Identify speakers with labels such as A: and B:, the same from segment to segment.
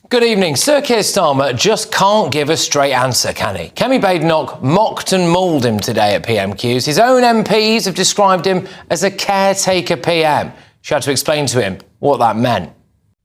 A: Good evening. Sir Keir Starmer just can't give a straight answer, can he? Kemi Badenoch mocked and mauled him today at PMQs. His own MPs have described him as a caretaker PM. She had to explain to him what that meant.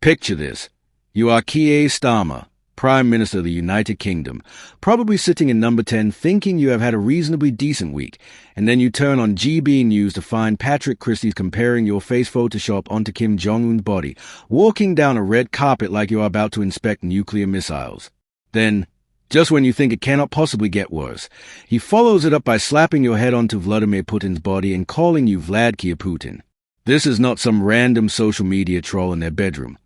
B: Picture this. You are Keir Starmer, Prime Minister of the United Kingdom, probably sitting in number 10 thinking you have had a reasonably decent week, and then you turn on GB News to find Patrick Christys comparing your face Photoshop onto Kim Jong-Un's body, walking down a red carpet like you are about to inspect nuclear missiles. Then, just when you think it cannot possibly get worse, he follows it up by slapping your head onto Vladimir Putin's body and calling you Vladimir Putin. This is not some random social media troll in their bedroom.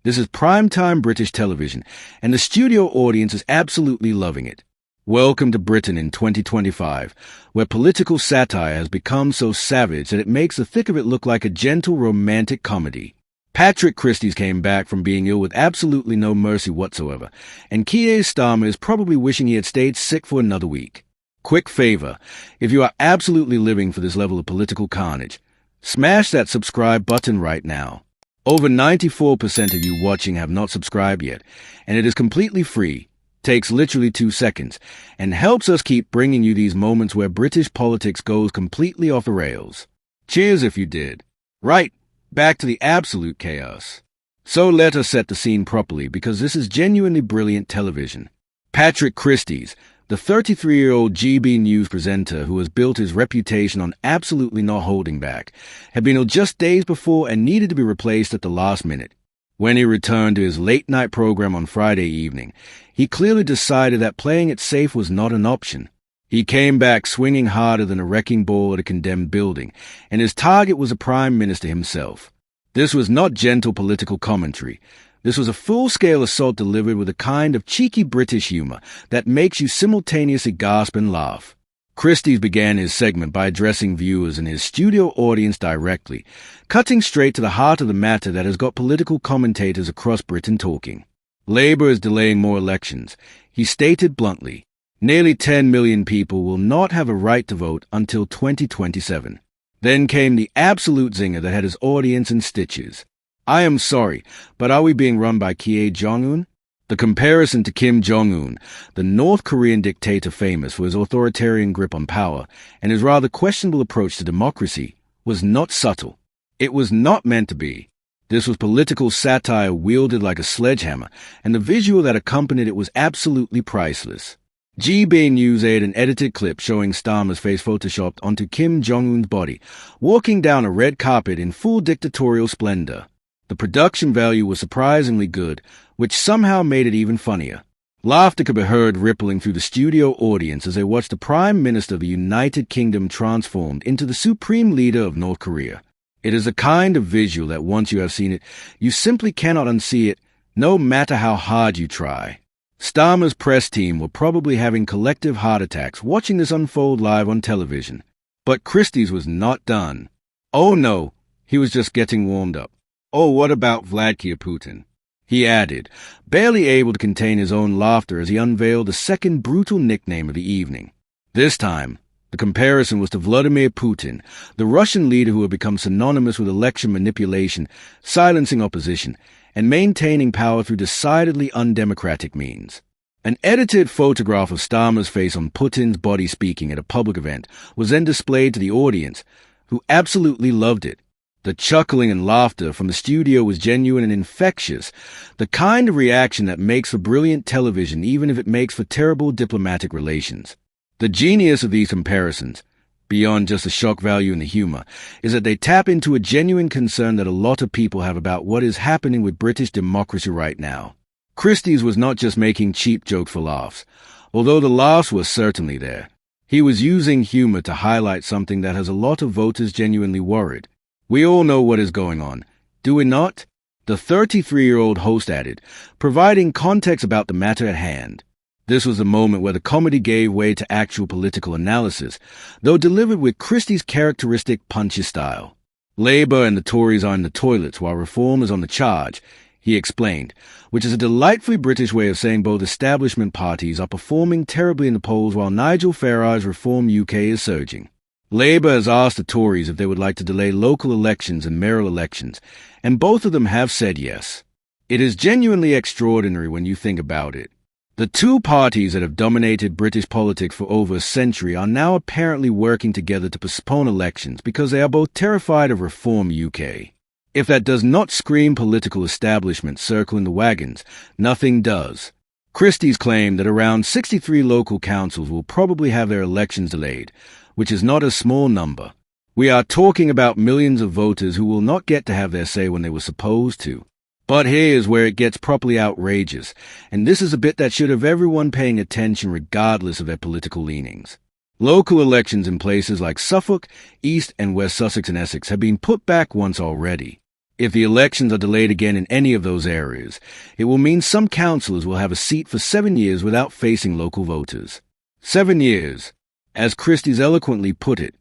B: This is primetime British television, and the studio audience is absolutely loving it. Welcome to Britain in 2025, where political satire has become so savage that it makes the thick of it look like a gentle romantic comedy. Patrick Christys came back from being ill with absolutely no mercy whatsoever, and Keir Starmer is probably wishing he had stayed sick for another week. Quick favor, if you are absolutely living for this level of political carnage, smash that subscribe button right now. Over 94% of you watching have not subscribed yet, and it is completely free, takes literally 2 seconds, and helps us keep bringing you these moments where British politics goes completely off the rails. Cheers if you did. Right, back to the absolute chaos. So let us set the scene properly, because this is genuinely brilliant television. Patrick Christys, the 33-year-old GB News presenter who has built his reputation on absolutely not holding back, had been ill just days before and needed to be replaced at the last minute. When he returned to his late-night program on Friday evening, he clearly decided that playing it safe was not an option. He came back swinging harder than a wrecking ball at a condemned building, and his target was the Prime Minister himself. This was not gentle political commentary. This was a full-scale assault delivered with a kind of cheeky British humour that makes you simultaneously gasp and laugh. Christys began his segment by addressing viewers and his studio audience directly, cutting straight to the heart of the matter that has got political commentators across Britain talking. Labour is delaying more elections. He stated bluntly, nearly 10 million people will not have a right to vote until 2027. Then came the absolute zinger that had his audience in stitches. I am sorry, but are we being run by Keir Jong-Un? The comparison to Kim Jong-Un, the North Korean dictator famous for his authoritarian grip on power and his rather questionable approach to democracy, was not subtle. It was not meant to be. This was political satire wielded like a sledgehammer, and the visual that accompanied it was absolutely priceless. GB News aired an edited clip showing Starmer's face photoshopped onto Kim Jong-Un's body, walking down a red carpet in full dictatorial splendor. The production value was surprisingly good, which somehow made it even funnier. Laughter could be heard rippling through the studio audience as they watched the Prime Minister of the United Kingdom transformed into the supreme leader of North Korea. It is a kind of visual that once you have seen it, you simply cannot unsee it, no matter how hard you try. Starmer's press team were probably having collective heart attacks watching this unfold live on television. But Christys was not done. Oh no, he was just getting warmed up. Oh, what about Vladimir Putin? He added, barely able to contain his own laughter as he unveiled a second brutal nickname of the evening. This time, the comparison was to Vladimir Putin, the Russian leader who had become synonymous with election manipulation, silencing opposition, and maintaining power through decidedly undemocratic means. An edited photograph of Starmer's face on Putin's body speaking at a public event was then displayed to the audience, who absolutely loved it. The chuckling and laughter from the studio was genuine and infectious, the kind of reaction that makes for brilliant television even if it makes for terrible diplomatic relations. The genius of these comparisons, beyond just the shock value and the humor, is that they tap into a genuine concern that a lot of people have about what is happening with British democracy right now. Christys was not just making cheap jokes for laughs, although the laughs were certainly there. He was using humor to highlight something that has a lot of voters genuinely worried. We all know what is going on, do we not? The 33-year-old host added, providing context about the matter at hand. This was the moment where the comedy gave way to actual political analysis, though delivered with Christys' characteristic punchy style. Labour and the Tories are in the toilets while Reform is on the charge, he explained, which is a delightfully British way of saying both establishment parties are performing terribly in the polls while Nigel Farage's Reform UK is surging. Labour has asked the Tories if they would like to delay local elections and mayoral elections, and both of them have said yes. It is genuinely extraordinary when you think about it. The two parties that have dominated British politics for over a century are now apparently working together to postpone elections because they are both terrified of Reform UK. If that does not scream political establishment circling the wagons, nothing does. Christys claimed that around 63 local councils will probably have their elections delayed, which is not a small number. We are talking about millions of voters who will not get to have their say when they were supposed to. But here is where it gets properly outrageous, and this is a bit that should have everyone paying attention regardless of their political leanings. Local elections in places like Suffolk, East and West Sussex and Essex have been put back once already. If the elections are delayed again in any of those areas, it will mean some councillors will have a seat for 7 years without facing local voters. 7 years, as Christys eloquently put it,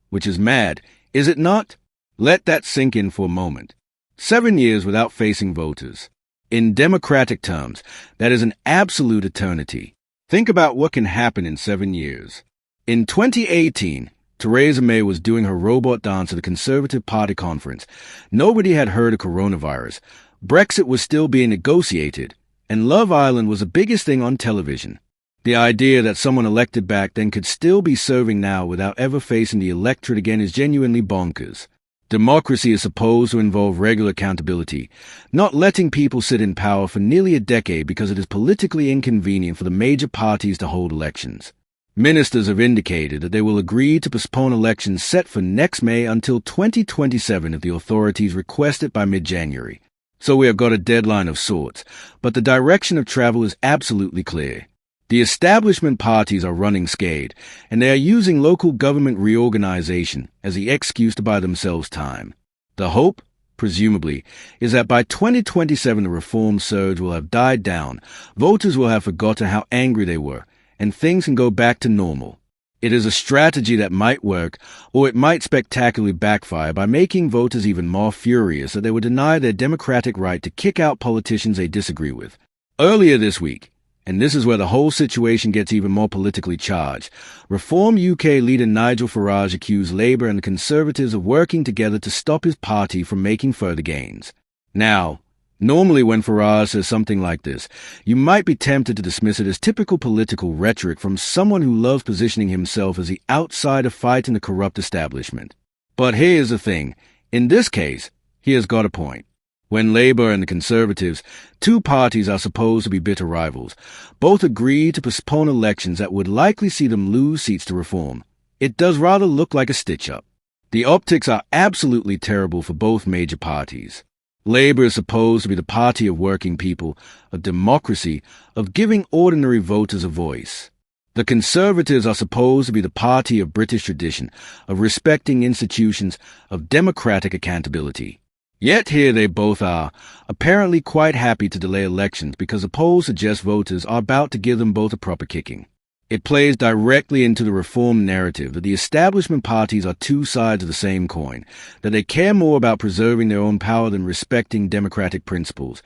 B: which is mad, is it not? Let that sink in for a moment. 7 years without facing voters. In democratic terms, that is an absolute eternity. Think about what can happen in 7 years. In 2018, Theresa May was doing her robot dance at the Conservative Party conference. Nobody had heard of coronavirus. Brexit was still being negotiated, and Love Island was the biggest thing on television. The idea that someone elected back then could still be serving now without ever facing the electorate again is genuinely bonkers. Democracy is supposed to involve regular accountability, not letting people sit in power for nearly a decade because it is politically inconvenient for the major parties to hold elections. Ministers have indicated that they will agree to postpone elections set for next May until 2027 if the authorities request it by mid-January. So we have got a deadline of sorts, but the direction of travel is absolutely clear. The establishment parties are running scared, and they are using local government reorganization as the excuse to buy themselves time. The hope, presumably, is that by 2027 the reform surge will have died down, voters will have forgotten how angry they were, and things can go back to normal. It is a strategy that might work, or it might spectacularly backfire by making voters even more furious that they would deny their democratic right to kick out politicians they disagree with. Earlier this week, and this is where the whole situation gets even more politically charged, Reform UK leader Nigel Farage accused Labour and the Conservatives of working together to stop his party from making further gains. Now, normally when Farage says something like this, you might be tempted to dismiss it as typical political rhetoric from someone who loves positioning himself as the outsider fighting the corrupt establishment. But here's the thing, in this case, he has got a point. When Labour and the Conservatives, two parties are supposed to be bitter rivals, both agree to postpone elections that would likely see them lose seats to Reform, it does rather look like a stitch-up. The optics are absolutely terrible for both major parties. Labour is supposed to be the party of working people, of democracy, of giving ordinary voters a voice. The Conservatives are supposed to be the party of British tradition, of respecting institutions, of democratic accountability. Yet here they both are, apparently quite happy to delay elections because the polls suggest voters are about to give them both a proper kicking. It plays directly into the Reform narrative that the establishment parties are two sides of the same coin, that they care more about preserving their own power than respecting democratic principles,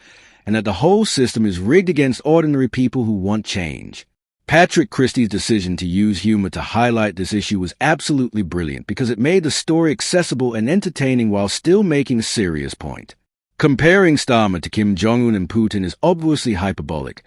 B: and that the whole system is rigged against ordinary people who want change. Patrick Christys' decision to use humour to highlight this issue was absolutely brilliant because it made the story accessible and entertaining while still making a serious point. Comparing Starmer to Kim Jong-Un and Putin is obviously hyperbolic.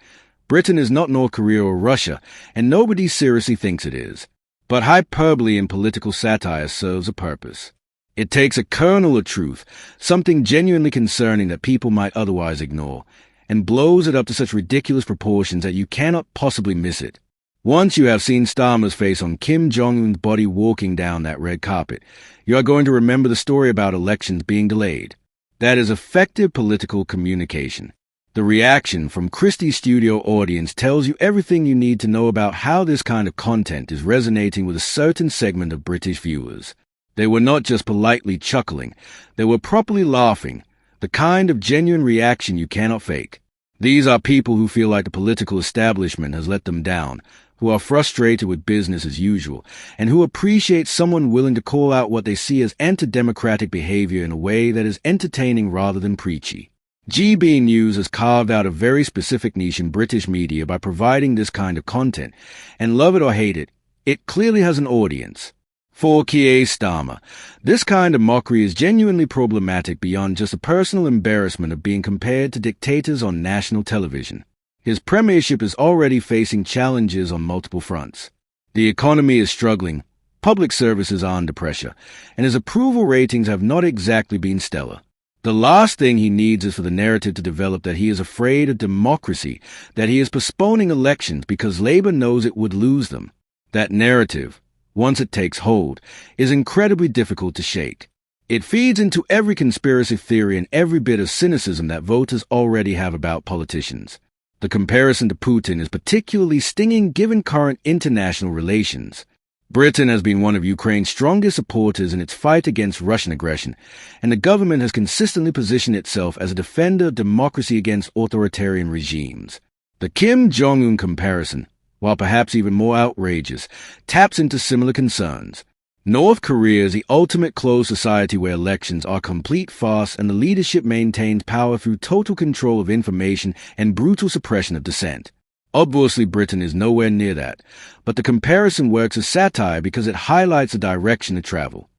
B: Britain is not North Korea or Russia, and nobody seriously thinks it is. But hyperbole in political satire serves a purpose. It takes a kernel of truth, something genuinely concerning that people might otherwise ignore, and blows it up to such ridiculous proportions that you cannot possibly miss it. Once you have seen Starmer's face on Kim Jong-Un's body walking down that red carpet, you are going to remember the story about elections being delayed. That is effective political communication. The reaction from Christys' studio audience tells you everything you need to know about how this kind of content is resonating with a certain segment of British viewers. They were not just politely chuckling, they were properly laughing, the kind of genuine reaction you cannot fake. These are people who feel like the political establishment has let them down, who are frustrated with business as usual, and who appreciate someone willing to call out what they see as anti-democratic behavior in a way that is entertaining rather than preachy. GB News has carved out a very specific niche in British media by providing this kind of content, and love it or hate it, it clearly has an audience. For Keir Starmer, this kind of mockery is genuinely problematic beyond just the personal embarrassment of being compared to dictators on national television. His premiership is already facing challenges on multiple fronts. The economy is struggling, public services are under pressure, and his approval ratings have not exactly been stellar. The last thing he needs is for the narrative to develop that he is afraid of democracy, that he is postponing elections because Labour knows it would lose them. That narrative, once it takes hold, is incredibly difficult to shake. It feeds into every conspiracy theory and every bit of cynicism that voters already have about politicians. The comparison to Putin is particularly stinging given current international relations. Britain has been one of Ukraine's strongest supporters in its fight against Russian aggression, and the government has consistently positioned itself as a defender of democracy against authoritarian regimes. The Kim Jong-Un comparison, while perhaps even more outrageous, taps into similar concerns. North Korea is the ultimate closed society where elections are complete farce and the leadership maintains power through total control of information and brutal suppression of dissent. Obviously, Britain is nowhere near that, but the comparison works as satire because it highlights the direction of travel.